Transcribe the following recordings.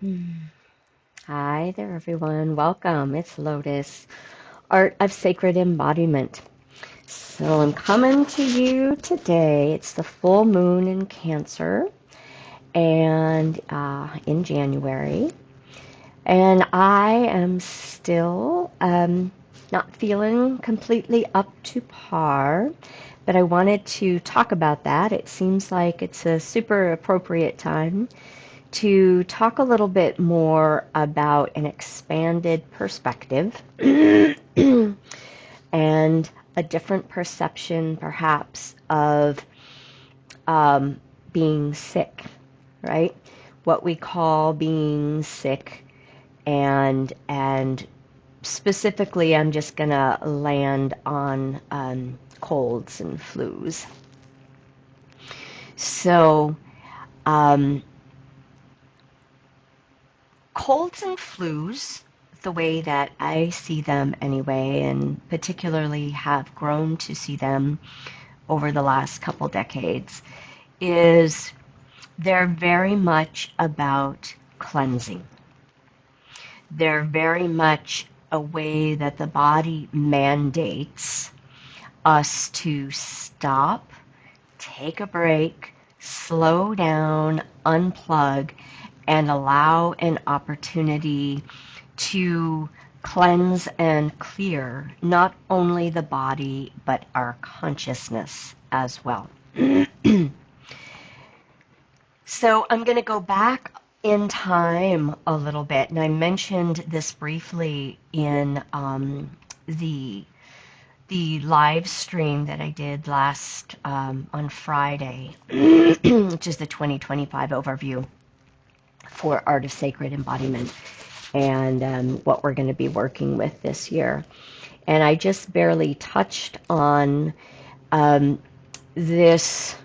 Hmm. Hi there, everyone. Welcome. It's Lotus, Art of Sacred Embodiment. So I'm coming to you today. It's the full moon in Cancer and in January. And I am still not feeling completely up to par, but I wanted to talk about that. It seems like it's a super appropriate time to talk a little bit more about an expanded perspective and a different perception, perhaps, of um, being sick, right? What we call being sick, and specifically, I'm just gonna land on colds and flus. So, um, colds and flus, the way that I see them anyway, and particularly have grown to see them over the last couple decades, is they're very much about cleansing. They're very much a way that the body mandates us to stop, take a break, slow down, unplug, and allow an opportunity to cleanse and clear not only the body, but our consciousness as well. So I'm going to go back in time a little bit, and I mentioned this briefly in the live stream that I did last on Friday, which is the 2025 overview for Art of Sacred Embodiment and what we're going to be working with this year. And I just barely touched on um, this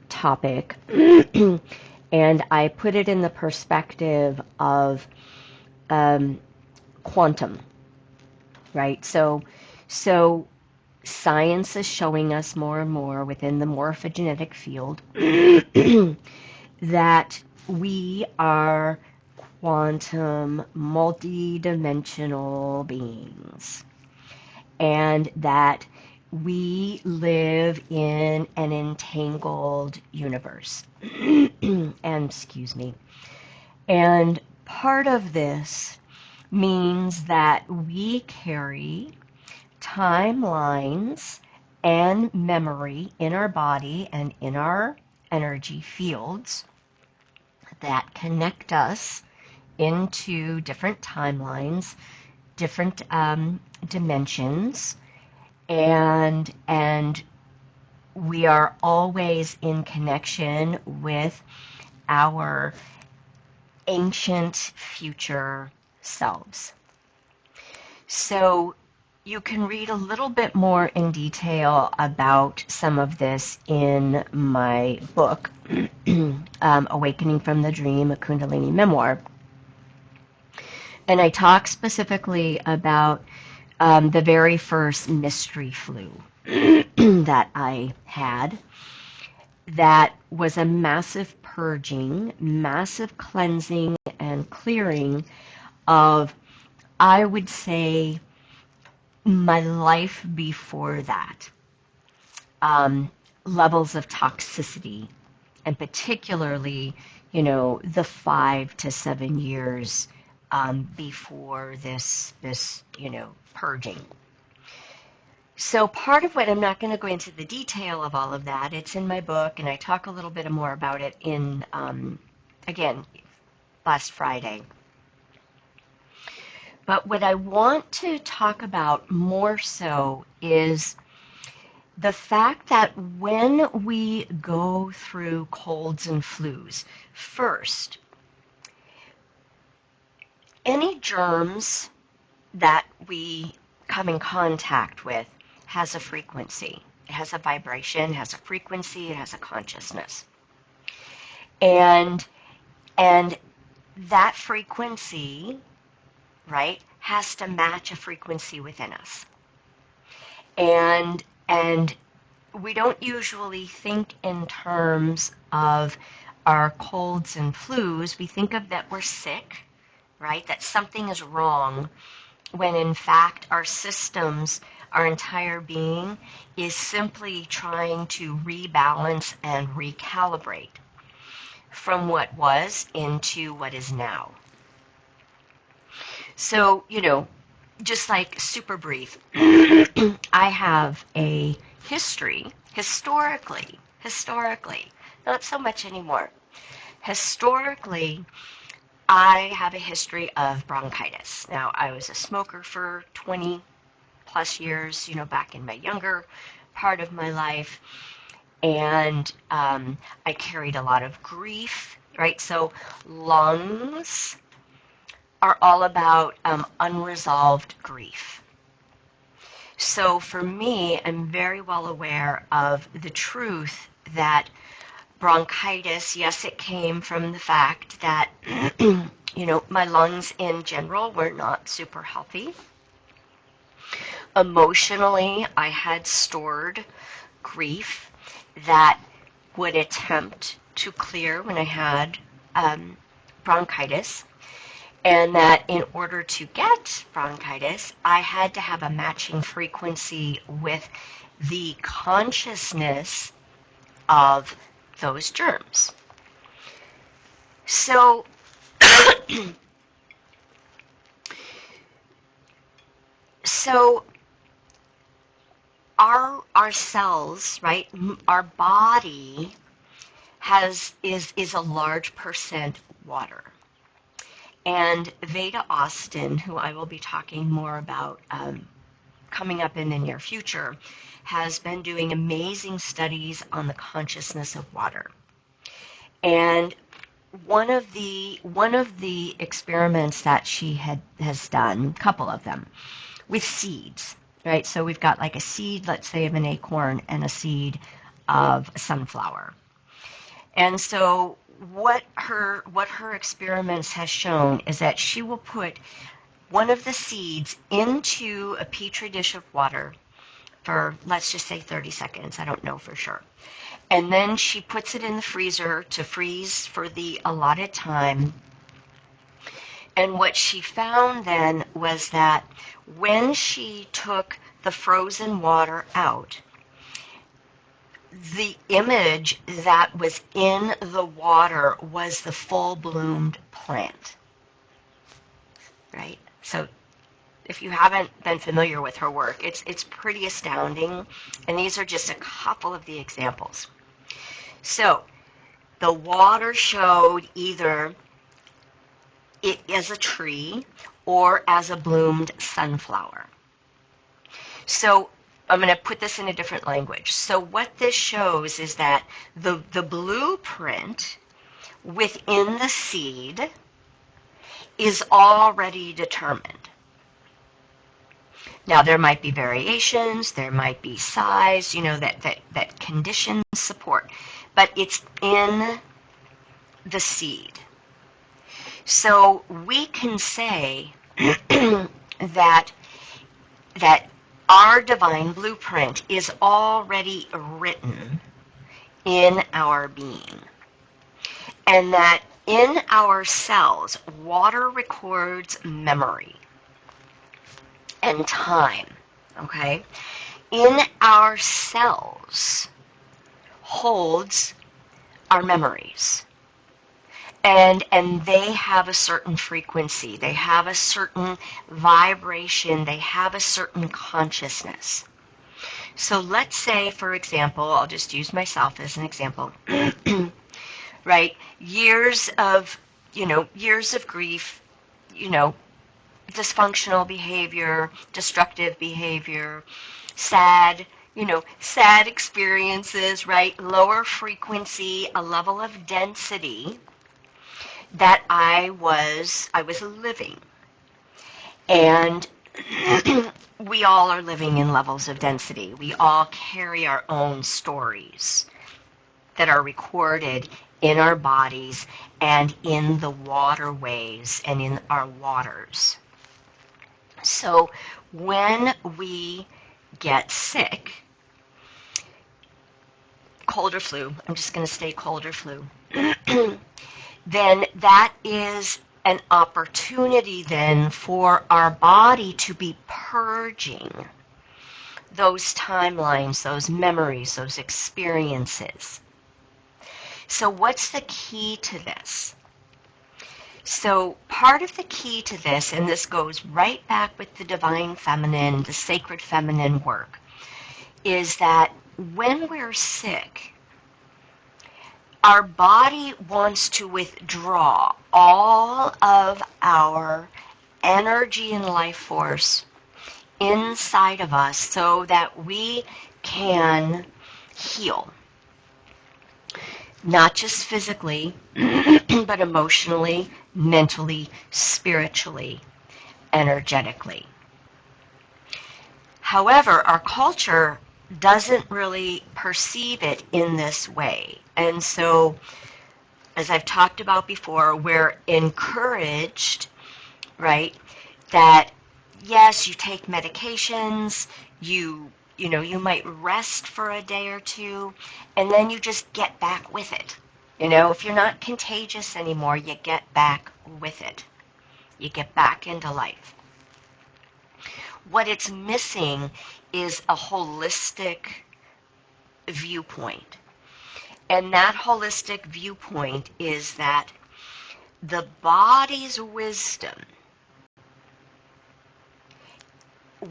topic, and I put it in the perspective of quantum, right? So science is showing us more and more within the morphogenetic field that we are quantum multidimensional beings, and that we live in an entangled universe. And excuse me. And part of this means that we carry timelines and memory in our body and in our energy fields that connect us into different timelines, different dimensions, and we are always in connection with our ancient future selves. So you can read a little bit more in detail about some of this in my book, Awakening from the Dream, a Kundalini Memoir. And I talk specifically about the very first mystery flu that I had. That was a massive purging, massive cleansing and clearing of, I would say, my life before that. Levels of toxicity, and particularly, the 5 to 7 years before this, purging. So part of what, I'm not going to go into the detail of all of that, it's in my book, and I talk a little bit more about it in, again, last Friday. But what I want to talk about more so is the fact that when we go through colds and flus, first, any germs that we come in contact with has a frequency. It has a vibration, it has a frequency, it has a consciousness. And that frequency, right, has to match a frequency within us. And we don't usually think in terms of our colds and flus, we think of that we're sick, right? That something is wrong, when in fact our systems, our entire being, is simply trying to rebalance and recalibrate from what was into what is now. So, just like super brief, I have a historically, not so much anymore. Historically, I have a history of bronchitis. Now, I was a smoker for 20 plus years, back in my younger part of my life, and I carried a lot of grief, right? So lungs are all about unresolved grief. So for me, I'm very well aware of the truth that bronchitis, yes, it came from the fact that, my lungs in general were not super healthy. Emotionally, I had stored grief that would attempt to clear when I had bronchitis, and that in order to get bronchitis, I had to have a matching frequency with the consciousness of those germs. So our cells, right? Our body is a large percent water. And Veda Austin, who I will be talking more about coming up in the near future, has been doing amazing studies on the consciousness of water. And one of the experiments that she has done, a couple of them, with seeds, right? So we've got like a seed, let's say, of an acorn and a seed of a sunflower. And so what her experiments has shown is that she will put one of the seeds into a petri dish of water for, let's just say, 30 seconds. I don't know for sure. And then she puts it in the freezer to freeze for the allotted time. And what she found then was that when she took the frozen water out, the image that was in the water was the full-bloomed plant, right? So if you haven't been familiar with her work, it's pretty astounding, and these are just a couple of the examples. So the water showed either it as a tree or as a bloomed sunflower. So I'm going to put this in a different language. So what this shows is that the blueprint within the seed is already determined. Now, there might be variations, there might be size, that conditions support, but it's in the seed. So we can say that our divine blueprint is already written in our being, and that in our cells, water records memory and time, okay? In our cells holds our memories. And they have a certain frequency, they have a certain vibration, they have a certain consciousness. So let's say, for example, I'll just use myself as an example, right? Years of grief, dysfunctional behavior, destructive behavior, sad experiences, right? Lower frequency, a level of density that I was living. And we all are living in levels of density. We all carry our own stories that are recorded in our bodies and in the waterways and in our waters. So when we get sick, cold or flu, I'm just going to say cold or flu, then that is an opportunity then for our body to be purging those timelines, those memories, those experiences. So what's the key to this? So part of the key to this, and this goes right back with the divine feminine, the sacred feminine work, is that when we're sick, our body wants to withdraw all of our energy and life force inside of us so that we can heal. Not just physically, but emotionally, mentally, spiritually, energetically. However, our culture doesn't really perceive it in this way. And so, as I've talked about before, we're encouraged, right, that yes, you take medications, you might rest for a day or two, and then you just get back with it. If you're not contagious anymore, you get back with it. You get back into life. What it's missing is a holistic viewpoint. And that holistic viewpoint is that the body's wisdom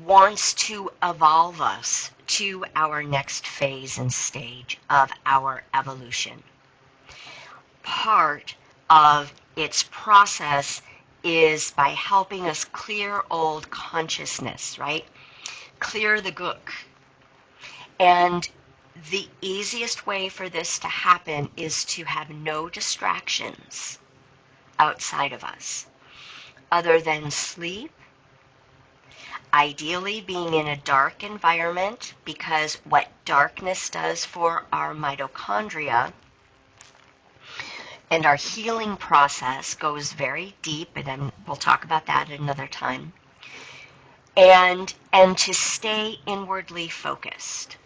wants to evolve us to our next phase and stage of our evolution. Part of its process is by helping us clear old consciousness, right? Clear the gook. And the easiest way for this to happen is to have no distractions outside of us other than sleep, ideally being in a dark environment, because what darkness does for our mitochondria and our healing process goes very deep, and then we'll talk about that at another time, and to stay inwardly focused.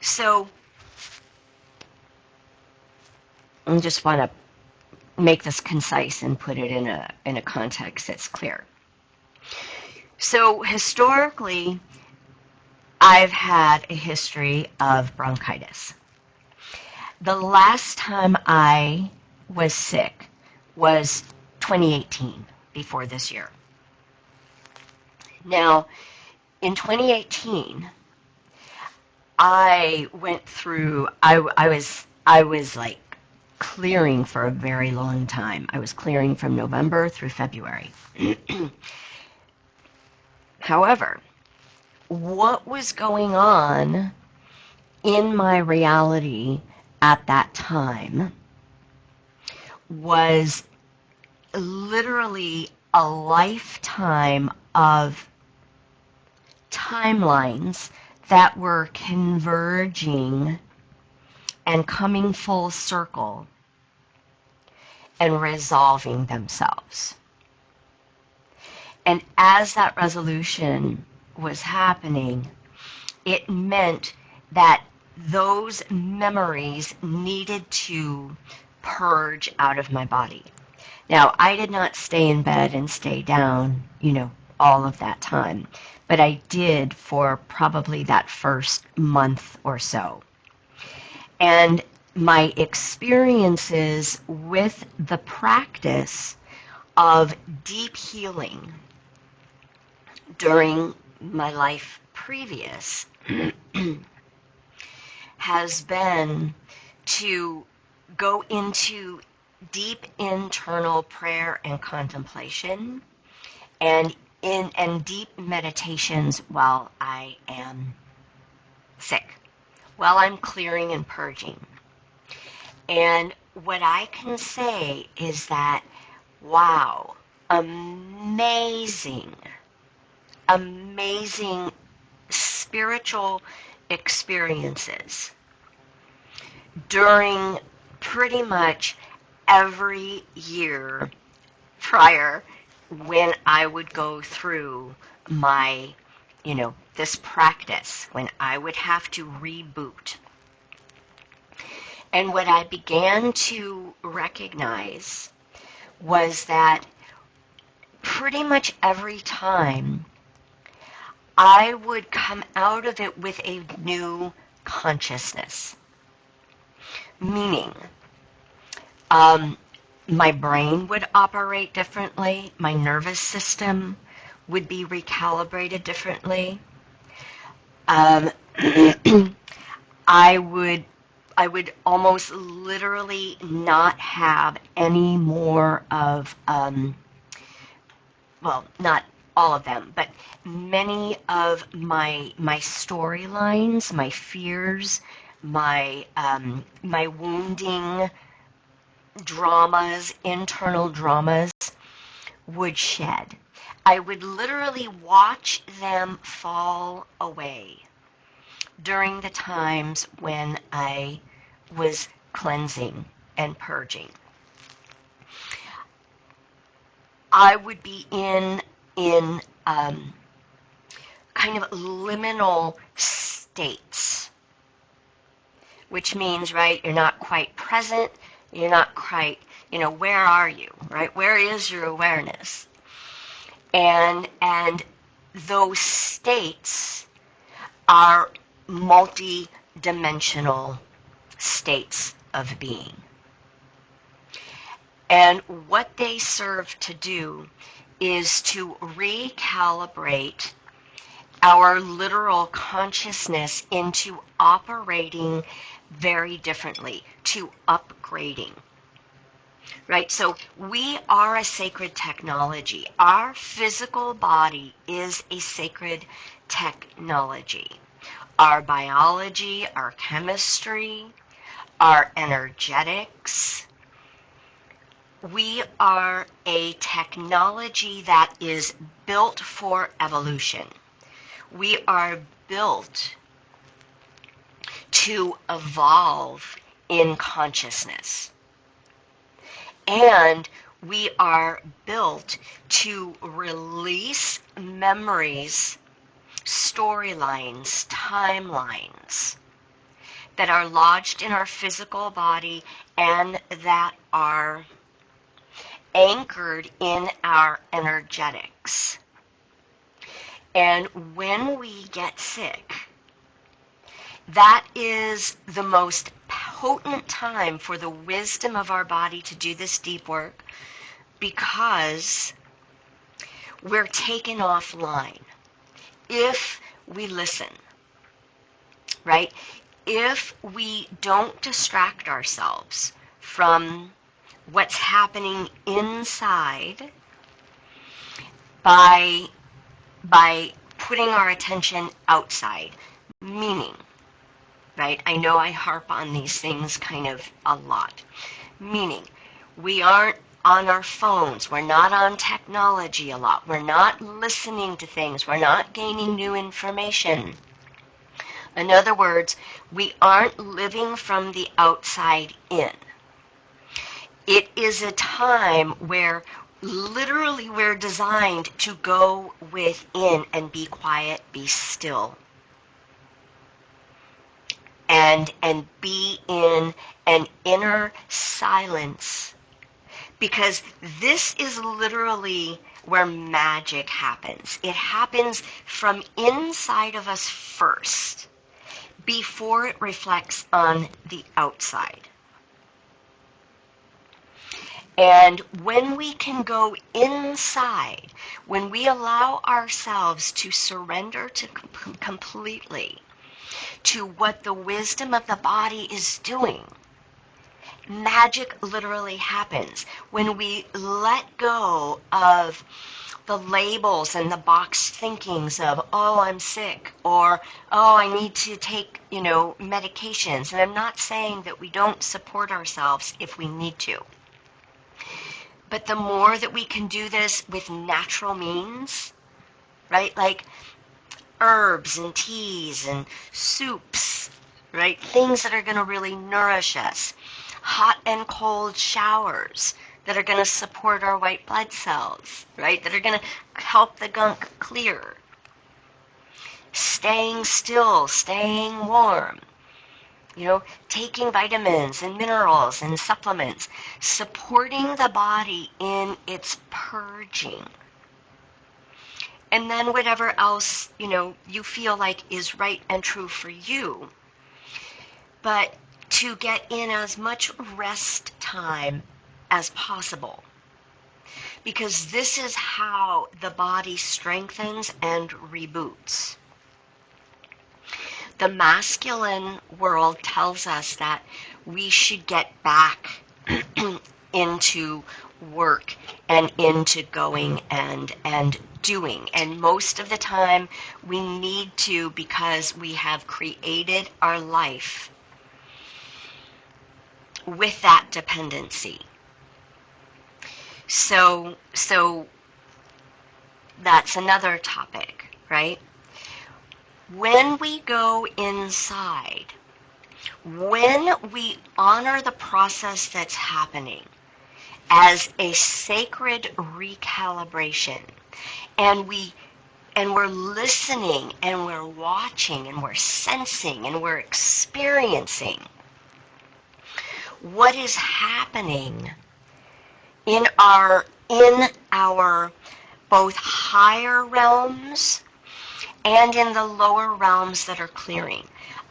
So I just want to make this concise and put it in a context that's clear. So historically, I've had a history of bronchitis. The last time I was sick was 2018, before this year. Now, in 2018, I went through, I was like clearing for a very long time. I was clearing from November through February. However, what was going on in my reality at that time was literally a lifetime of timelines that were converging and coming full circle and resolving themselves. And as that resolution was happening, it meant that those memories needed to purge out of my body. Now, I did not stay in bed and stay down, all of that time, but I did for probably that first month or so. And my experiences with the practice of deep healing during my life previous has been to go into deep internal prayer and contemplation and deep meditations while I am sick, while I'm clearing and purging. And what I can say is that, wow, amazing spiritual experiences during pretty much every year prior when I would go through my this practice when I would have to reboot. And what I began to recognize was that pretty much every time I would come out of it with a new consciousness. Meaning, my brain would operate differently, my nervous system would be recalibrated differently. I would almost literally not have any more of, well, not all of them, but many of my storylines, my fears, my wounding dramas, internal dramas would shed. I would literally watch them fall away during the times when I was cleansing and purging. I would be in kind of liminal states, which means, right, you're not quite present, you're not quite, where are you, right? Where is your awareness? And those states are multi-dimensional states of being. And what they serve to do is to recalibrate our literal consciousness into operating very differently, to upgrading. Right? So we are a sacred technology. Our physical body is a sacred technology. Our biology, our chemistry, our energetics. We are a technology that is built for evolution. We are built to evolve in consciousness. And we are built to release memories, storylines, timelines that are lodged in our physical body and that are anchored in our energetics. And when we get sick, that is the most potent time for the wisdom of our body to do this deep work, because we're taken offline if we listen, right? If we don't distract ourselves from what's happening inside by putting our attention outside, meaning, right? I know I harp on these things kind of a lot. Meaning, we aren't on our phones. We're not on technology a lot. We're not listening to things. We're not gaining new information. In other words, we aren't living from the outside in. It is a time where literally we're designed to go within and be quiet, be still. And be in an inner silence, because this is literally where magic happens. It happens from inside of us first, before it reflects on the outside. And when we can go inside, when we allow ourselves to surrender to completely to what the wisdom of the body is doing, magic literally happens. When we let go of the labels and the box thinkings of, oh, I'm sick, or, oh, I need to take, medications. And I'm not saying that we don't support ourselves if we need to. But the more that we can do this with natural means, right, like herbs and teas and soups, right, things that are going to really nourish us, hot and cold showers that are going to support our white blood cells, right, that are going to help the gunk clear. staying still, staying warm, taking vitamins and minerals and supplements, supporting the body in its purging. And then whatever else, you feel like is right and true for you. But to get in as much rest time as possible. Because this is how the body strengthens and reboots. The masculine world tells us that we should get back into work and into going and doing. And most of the time we need to, because we have created our life with that dependency. So that's another topic, right? When we go inside, when we honor the process that's happening as a sacred recalibration, and we're listening and we're watching and we're sensing and we're experiencing what is happening in our both higher realms and in the lower realms that are clearing,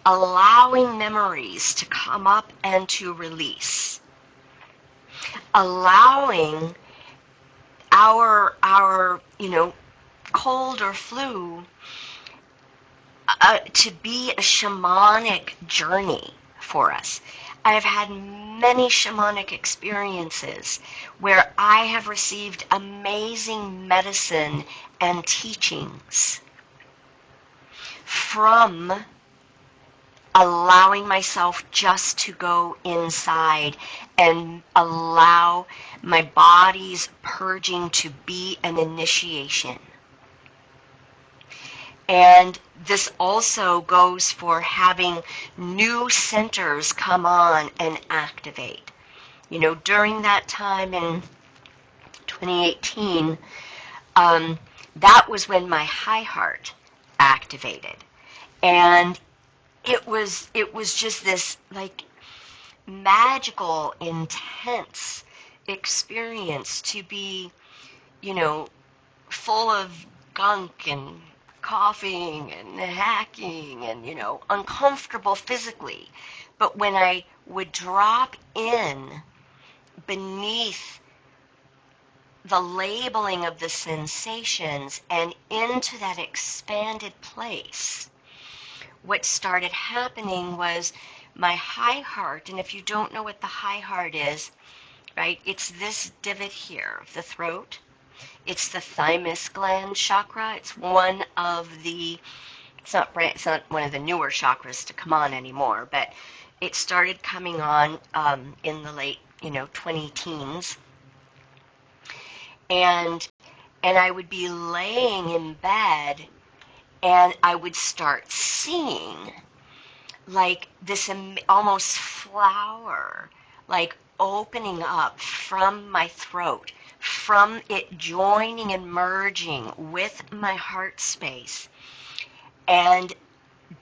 allowing memories to come up and to release, allowing our cold or flu to be a shamanic journey for us. I've had many shamanic experiences where I have received amazing medicine and teachings from allowing myself just to go inside and allow my body's purging to be an initiation. And this also goes for having new centers come on and activate. During that time in 2018, that was when my high heart activated. And it was just this like magical, intense experience to be, full of gunk and coughing and hacking and, uncomfortable physically. But when I would drop in beneath the labeling of the sensations and into that expanded place, what started happening was my high heart, and if you don't know what the high heart is, right, it's this divot here of the throat. It's the thymus gland chakra. It's one of the, it's not one of the newer chakras to come on anymore, but it started coming on in the late, 20 teens. And I would be laying in bed and I would start seeing like this almost flower, like opening up from my throat, from it joining and merging with my heart space, and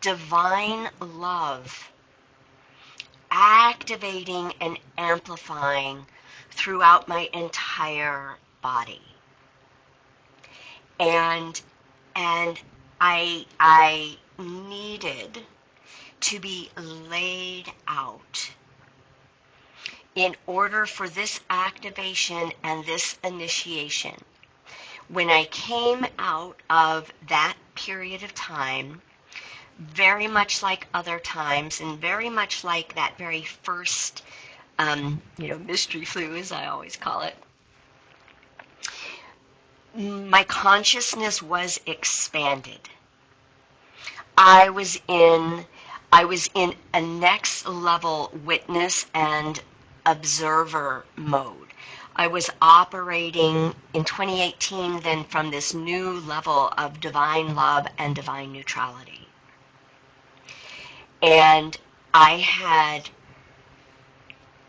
divine love activating and amplifying throughout my entire body. And I needed to be laid out in order for this activation and this initiation. When I came out of that period of time, very much like other times and very much like that very first, mystery flu, as I always call it, my consciousness was expanded. I was in a next level witness and observer mode. I was operating in 2018 then from this new level of divine love and divine neutrality. And I had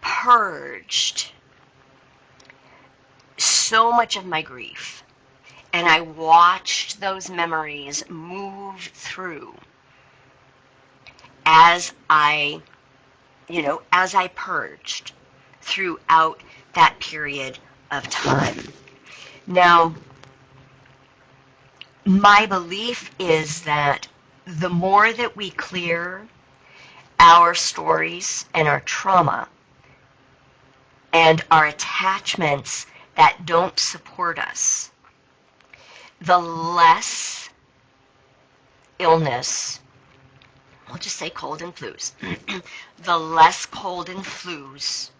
purged so much of my grief And I watched those memories move through as I purged throughout that period of time. Now, my belief is that the more that we clear our stories and our trauma and our attachments that don't support us, the less illness, I'll just say cold and flus, the less cold and flus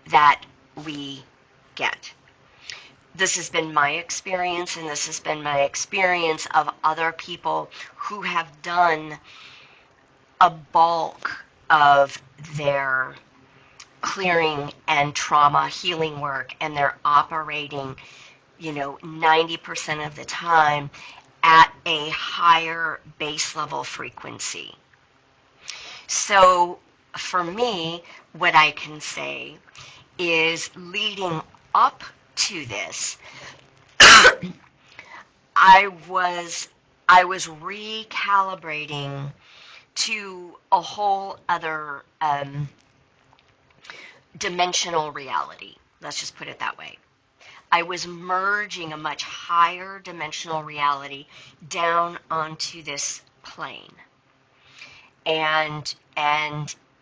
that we get. This has been my experience, and this has been my experience of other people who have done a bulk of their clearing and trauma healing work, and they're operating, 90% of the time at a higher base level frequency. So for me, what I can say is leading up to this, I was recalibrating to a whole other dimensional reality. Let's just put it that way. I was merging a much higher dimensional reality down onto this plane. And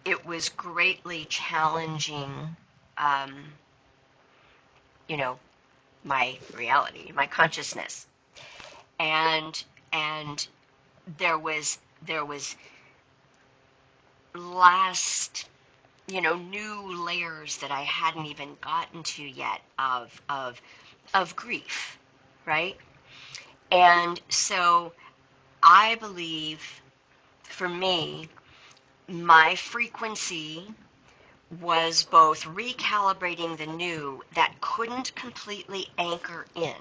it was greatly challenging, my reality, my consciousness. And there was new layers that I hadn't even gotten to yet of grief, right? And so I believe, for me, my frequency was both recalibrating the new that couldn't completely anchor in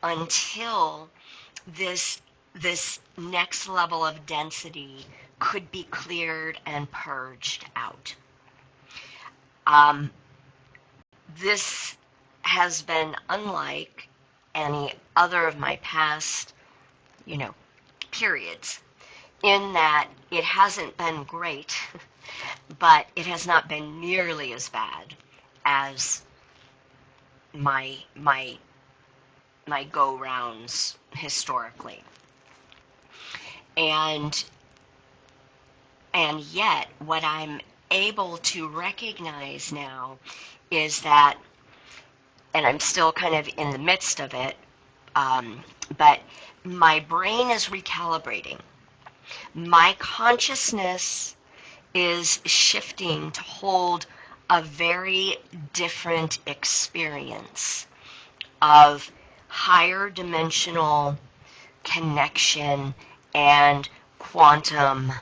until this next level of density could be cleared and purged out. This has been unlike any other of my past, periods, in that it hasn't been great, but it has not been nearly as bad as my go-rounds historically. And yet, what I'm able to recognize now is that, and I'm still kind of in the midst of it, but my brain is recalibrating. My consciousness is shifting to hold a very different experience of higher dimensional connection and quantum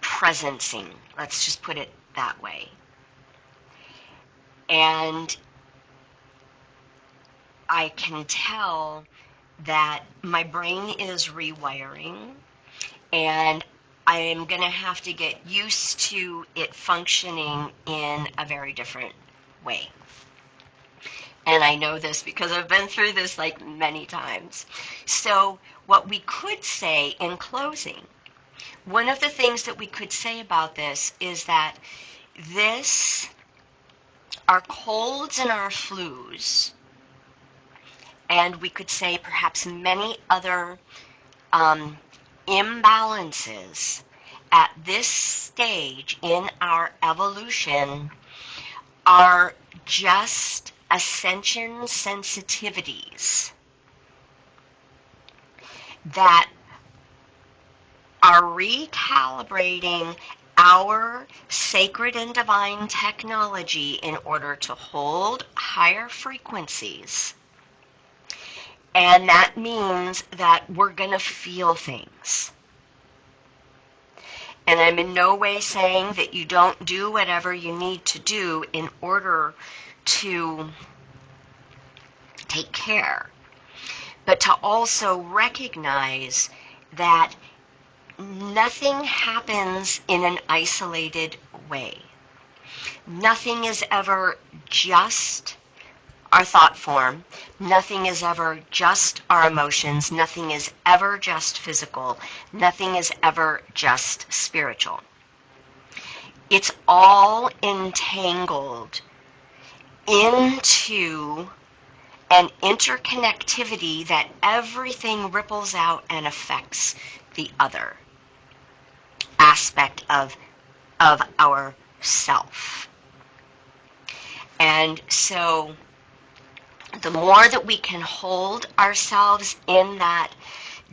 presencing. Let's just put it that way. And I can tell that my brain is rewiring, and I am going to have to get used to it functioning in a very different way. And I know this because I've been through this like many times. So what we could say in closing, one of the things that we could say about this is that our colds and our flus, and we could say perhaps many other imbalances at this stage in our evolution are just ascension sensitivities that are recalibrating our sacred and divine technology in order to hold higher frequencies. And that means that we're going to feel things. And I'm in no way saying that you don't do whatever you need to do in order to take care, but to also recognize that nothing happens in an isolated way. Nothing is ever just our thought form. Nothing is ever just our emotions. Nothing is ever just physical. Nothing is ever just spiritual. It's all entangled into an interconnectivity that everything ripples out and affects the other aspect of our self. And so the more that we can hold ourselves in that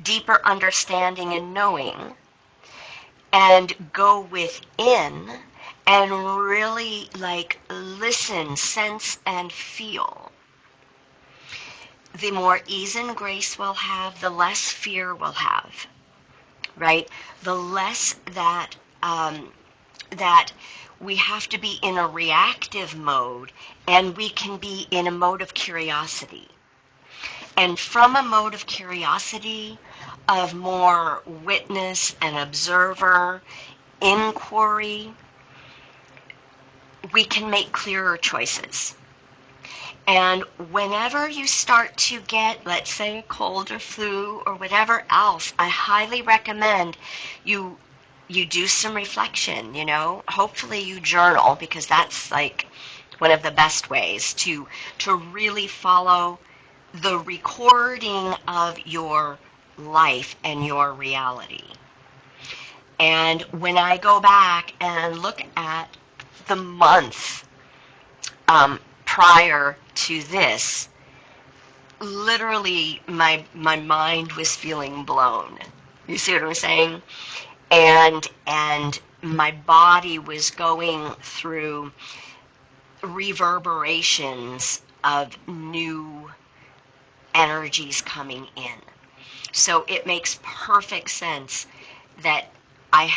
deeper understanding and knowing, and go within and really listen, sense, and feel, the more ease and grace we'll have, the less fear we'll have, right? The less that that we have to be in a reactive mode, and we can be in a mode of curiosity. And from a mode of curiosity, of more witness and observer, inquiry, we can make clearer choices. And whenever you start to get, let's say, a cold or flu or whatever else, I highly recommend you do some reflection, Hopefully you journal, because that's one of the best ways to really follow the recording of your life and your reality. And when I go back and look at the month prior to this, literally my mind was feeling blown. You see what I'm saying? And my body was going through reverberations of new energies coming in. So it makes perfect sense that I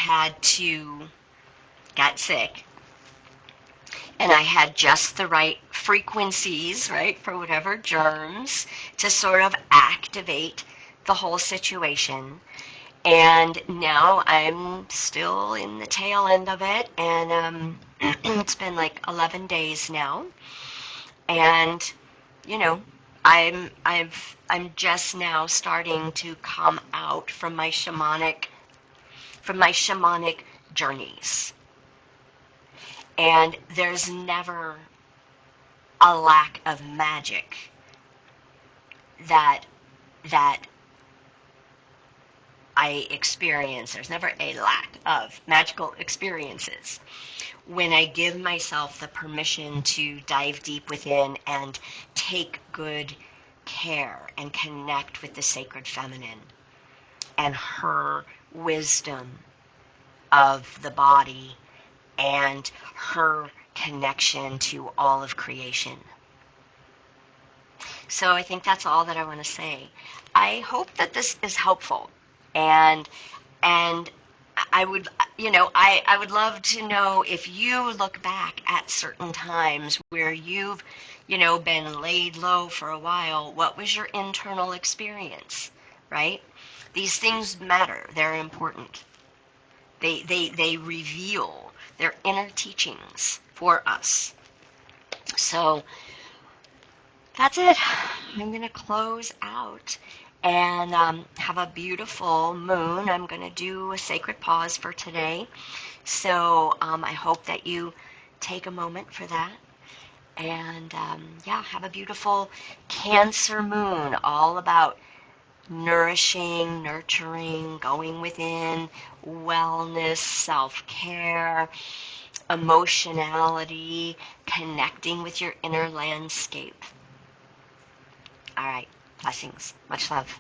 got sick, and I had just the right frequencies, right, for whatever germs to sort of activate the whole situation. And now I'm still in the tail end of it, and it's been 11 days now, and I'm just now starting to come out from my shamanic journeys. And there's never a lack of magic that I experience. There's never a lack of magical experiences when I give myself the permission to dive deep within and take good care and connect with the sacred feminine and her wisdom of the body and her connection to all of creation. So I think that's all that I want to say. I hope that this is helpful, and I would I would love to know if you look back at certain times where you've been laid low for a while. What was your internal experience, right? These things matter. They're important. They reveal their inner teachings for us. So that's it. I'm going to close out and have a beautiful moon. I'm going to do a sacred pause for today. So I hope that you take a moment for that. And have a beautiful Cancer moon, all about nourishing, nurturing, going within, wellness, self-care, emotionality, connecting with your inner landscape. All right. Blessings. Much love.